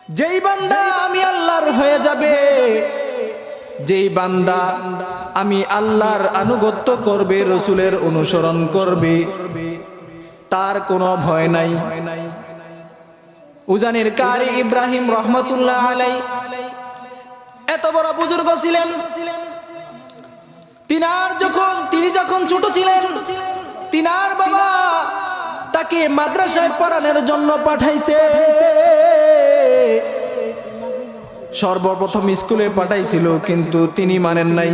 যেই বান্দা আমি আল্লাহর হয়ে যাবে, যেই বান্দা আমি আল্লাহর আনুগত্য করবে, রসুলের অনুসরণ করবে, তার কোনো ভয় নাই। উজানির কারি ইব্রাহিম রহমতুল্লাহ আলাই এত বড় বুজুর্গ ছিলেন। তিনি যখন ছোট ছিলেন, তিনার বাবা তাকে মাদ্রাসায় পড়ানোর জন্য পাঠাইছে। সর্বপ্রথম স্কুলে পাঠাইছিল, কিন্তু তিনি মানেন নাই।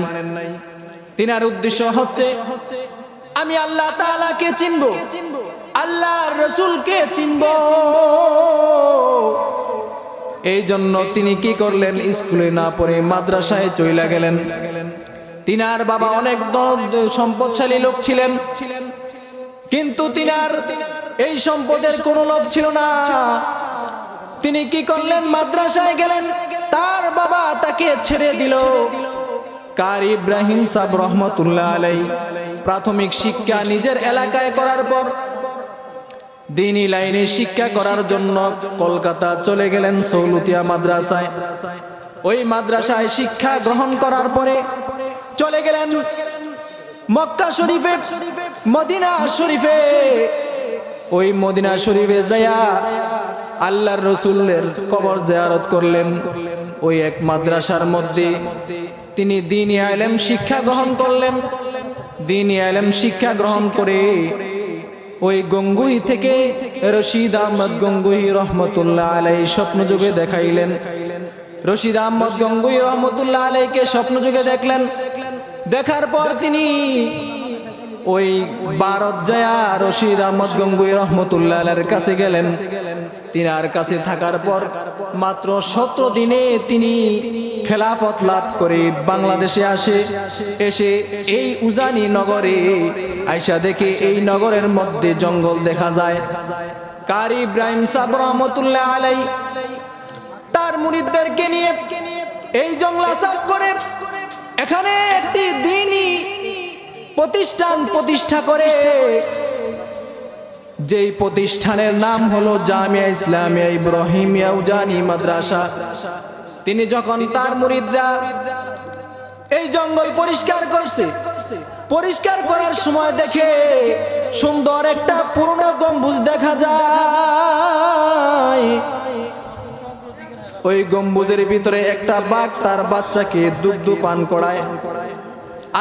তিনার উদ্দেশ্য হচ্ছে আমি আল্লাহ তাআলাকে চিনব, আল্লাহর রাসূলকে চিনব। এই জন্য তিনি কি করলেন, স্কুলে না পড়ে মাদ্রাসায় চলে গেলেন। তিনার বাবা অনেক সম্পদশালী লোক ছিলেন, কিন্তু তিনার এই সম্পদের কোনো লোভ ছিল না। তিনি কি করলেন, মাদ্রাসায় গেলেন, তার বাবা তাকে ছেড়ে দিল। কারি ইব্রাহিম সাহেব রহমতুল্লাহ আলাই প্রাথমিক শিক্ষা নিজের এলাকায় করার পর দ্বীনি লাইনে শিক্ষা করার জন্য কলকাতা চলে গেলেন সৌলতিয়া মাদ্রাসায়। ওই মাদ্রাসায় শিক্ষা গ্রহণ করার পরে চলে গেলেন মক্কা শরীফে, মদিনা শরীফে। ওই মদিনা শরীফে যায়া আল্লাহর রাসূলের কবর জিয়ারত করলেন। ওই এক মাদ্রাসার মধ্যে তিনি দ্বীনি ইলম শিক্ষা গ্রহণ করলেন। দ্বীনি ইলম শিক্ষা গ্রহণ করে ওই গঙ্গুই থেকে রশিদ আহমদ গঙ্গুই রহমতুল্লাহ আলাই স্বপ্নযোগে দেখাইলেন। রশিদ আহমদ গঙ্গুই রহমতুল্লাহ আলাইকে স্বপ্নযোগে দেখলেন। দেখার পর তিনি ওই ভারত যায়া রশিদ আহমদ গঙ্গুই রহমতুল্লাহ আলাইর কাছে গেলেন। তিনার কাছে থাকার পর মাত্র 17 দিনে তিনি খেলাফত লাভ করে বাংলাদেশে এসে এই উজানি নগরে আইসা দেখে এই নগরের মধ্যে জঙ্গল দেখা যায়। কারি ইব্রাহিম সাহেব রহমতুল্লাহ আলাই তার মুরিদদেরকে নিয়ে এই জঙ্গলা সাফ করে এখানে একটি দ্বীনি প্রতিষ্ঠান প্রতিষ্ঠা করে, যেই প্রতিষ্ঠানের নাম হলো জামিয়া ইসলামিয়া ইব্রাহিমিয়া উজানি মাদ্রাসা। তিনি যখন তার মুরিদরা এই জঙ্গল পরিষ্কার করছে, পরিষ্কার করার সময় দেখে সুন্দর একটা পুরনো গম্বুজ দেখা যায়। ওই গম্বুজের ভিতরে একটা বাঘ তার বাচ্চাকে দুগ্ধ পান করায়।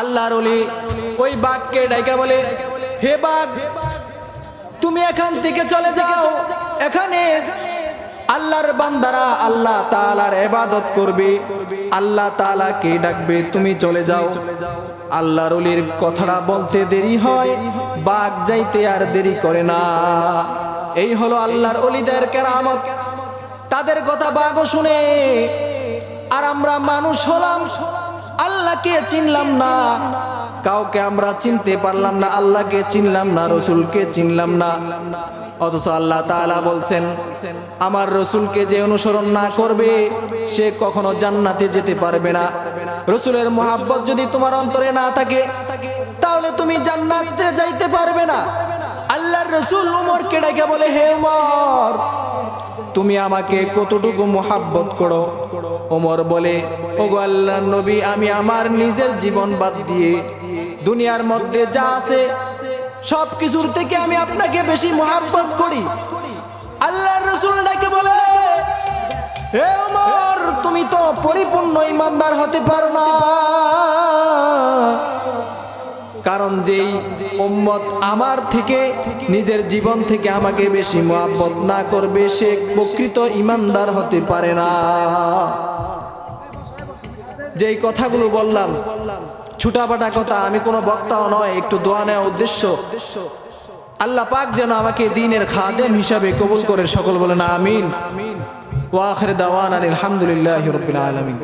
আল্লাহর ওলি ওই বাঘকে ডাইকা বলে, হে বাঘ, তুমি এখান থেকে চলে যাও। এখানে আল্লাহর বান্দারা আল্লাহ তাআলার ইবাদত করবে, আল্লাহ তাআলাকে ডাকবে, তুমি চলে যাও। আল্লাহর ওলির কথাটা বলতে দেরি হয়, বাঘ যাইতে আর দেরি করে না। এই হলো আল্লাহর ওলিদের কেরামত। তাদের কথা বাঘও শুনে। আর আমরা মানুষ হলাম, আল্লাহকে চিনলাম না, কাউকে আমরা চিনতে পারলাম না, আল্লাহকে চিনলাম না, রসুলকে চিনলাম না। অথচ আল্লাহ তাআলা বলছেন, আমার রসুলকে যে অনুসরণ না করবে সে কখনো জান্নাতে যেতে পারবে না। রসুলের মহব্বত যদি তোমার অন্তরে না থাকে তাহলে তুমি জান্নাতে যাইতে পারবে না। আল্লাহর রসুল উমরকে ডেকে বলে, হে উমর, তুমি আমাকে কতটুকু মহব্বত করো? ওমর বলে, ওগো আল্লাহর নবী, আমি আমার নিজের জীবন বাদ দিয়ে দুনিয়ার মধ্যে যা আছে সব কিছুর থেকে আমি আপনাকে বেশি মহব্বত করি। আল্লাহর রাসূল ডেকে বলে, হে ওমর, তুমি তো পরিপূর্ণ ঈমানদার হতে পারো না। কারণ যেই উম্মত আমার থেকে নিজের জীবন থেকে আমাকে বেশি মহব্বত না করবে সে প্রকৃত ঈমানদার হতে পারে না। যেই কথাগুলো বললাম ছুটাপাটা কথা, আমি কোনো বক্তাও নয়, একটু দোয়া নেওয়ার উদ্দেশ্য। আল্লাহ পাক যেন আমাকে দ্বীনের খাদেম হিসাবে কবুল করে। সকল বলেন আমিন। ওয়া আখির দাওয়ানা আলহামদুলিল্লাহি রাব্বিল আলামিন।